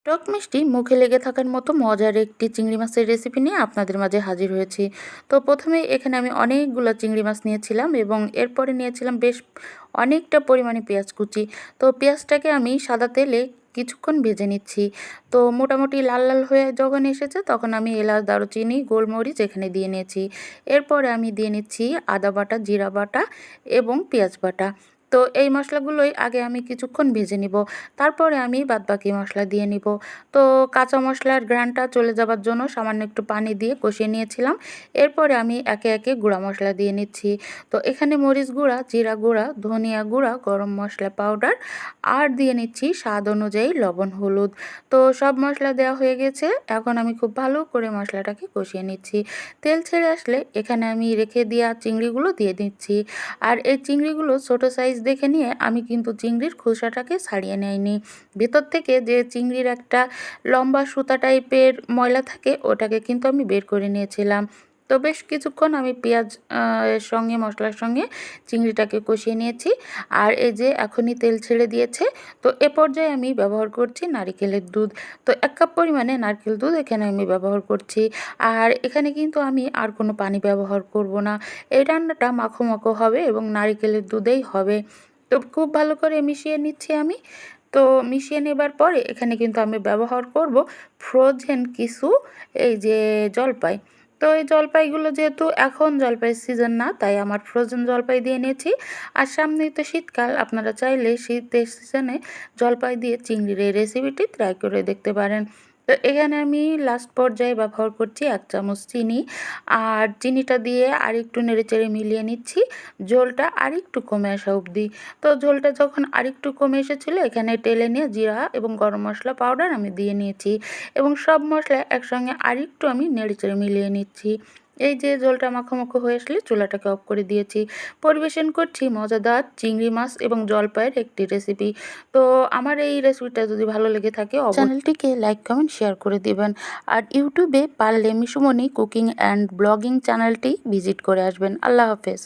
টক মিষ্টি মুখে লেগে থাকার মতো মজার একটি চিংড়ি মাছের রেসিপি নিয়ে আপনাদের মাঝে হাজির হয়েছি। তো প্রথমে এখানে আমি অনেকগুলো চিংড়ি মাছ নিয়েছিলাম এবং এরপরে নিয়েছিলাম বেশ অনেকটা পরিমাণে পেঁয়াজ কুচি। তো পেঁয়াজটাকে আমি সাদা তেলে কিছুক্ষণ ভেজে নিচ্ছি। তো মোটামুটি লাল লাল হয়ে যখন এসেছে তখন আমি এলাচ, দারুচিনি, গোলমরিচ এখানে দিয়ে নিয়েছি। এরপরে আমি দিয়ে নিচ্ছি আদা বাটা, জিরা বাটা এবং পেঁয়াজ বাটা। তো এই মশলাগুলোই আগে আমি কিছুক্ষণ ভেজে নিব। তারপরে আমি বাদবাকি মশলা দিয়ে নিব। তো কাঁচা মশলার ঘ্রাণটা চলে যাবার জন্য সামান্য একটু পানি দিয়ে কষিয়ে নিয়েছিলাম। এরপরে আমি একে একে গুঁড়া মশলা দিয়ে নিচ্ছি। তো এখানে মরিচ গুঁড়া, জিরা গুঁড়া, ধনিয়া গুঁড়া, গরম মশলা পাউডার আর দিয়ে নিচ্ছি স্বাদ অনুযায়ী লবণ, হলুদ। তো সব মশলা দেওয়া হয়ে গেছে। এখন আমি খুব ভালো করে মশলাটাকে কষিয়ে নিচ্ছি। তেল ছেড়ে আসলে এখানে আমি রেখে দেওয়া চিংড়িগুলো দিয়ে দিচ্ছি। আর এই চিংড়িগুলো ছোট সাইজ দেখে নিয়ে আমি কিন্তু চিংড়ির খোসাটাকে ছাড়িয়ে নেইনি। ভেতর থেকে যে চিংড়ির একটা লম্বা সুতা টাইপের ময়লা থাকে ওটাকে কিন্তু আমি বের করে নিয়েছিলাম। তো বেশ কিছুক্ষণ আমি পেঁয়াজ এর সঙ্গে মশলার সঙ্গে চিংড়িটাকে কষিয়ে নিয়েছি। আর এই যে এখনই তেল ছেড়ে দিয়েছে। তো এ পর্যায়ে আমি ব্যবহার করছি নারিকেলের দুধ। তো ১ কাপ পরিমাণে নারকেল দুধ এখানে আমি ব্যবহার করছি। আর এখানে কিন্তু আমি আর কোনো পানি ব্যবহার করব না। এই রান্নাটা মাখো মাখো হবে এবং নারিকেলের দুধেই হবে। তো খুব ভালো করে মিশিয়ে নিচ্ছি আমি। তো মিশিয়ে নেবার পরে এখানে কিন্তু আমি ব্যবহার করব ফ্রোজেন কিছু এই যে জলপাই। তো এই জলপাইগুলো যেহেতু এখন জলপাইয়ের সিজন না, তাই আমার ফ্রোজেন জলপাই দিয়ে নিয়েছি। আর সামনেই তো শীতকাল, আপনারা চাইলে শীতের সিজনে জলপাই দিয়ে চিংড়ির এই রেসিপিটি ট্রাই করে দেখতে পারেন। তো এখানে আমি লাস্ট পর্যায়ে ব্যবহার করছি ১ চামচ চিনি। আর চিনিটা দিয়ে আরেকটু নেড়েচেড়ে মিলিয়ে নিচ্ছি ঝোলটা আরেকটু কমে আসা অবধি। তো ঝোলটা যখন আরেকটু কমে এসেছিল এখানে টেলে নিয়ে জিরা এবং গরম মশলা পাউডার আমি দিয়ে নিয়েছি এবং সব মশলা একসঙ্গে আরেকটু আমি নেড়েচেড়ে মিলিয়ে নিচ্ছি। এই যে ঝোলটা মাখো হয়ে আসলে চুলাটাকে অফ করে দিয়েছি। পরিবেশন করছি মজাদার চিংড়ি মাছ এবং জলপাইয়ের একটি রেসিপি। তো আমার এই রেসিপিটা যদি ভালো লেগে থাকে চ্যানেলটিকে লাইক, কমেন্ট, শেয়ার করে দিবেন। আর ইউটিউবে পারলে মিশুমণি কুকিং অ্যান্ড ব্লগিং চ্যানেলটি ভিজিট করে আসবেন। আল্লাহ হাফেজ।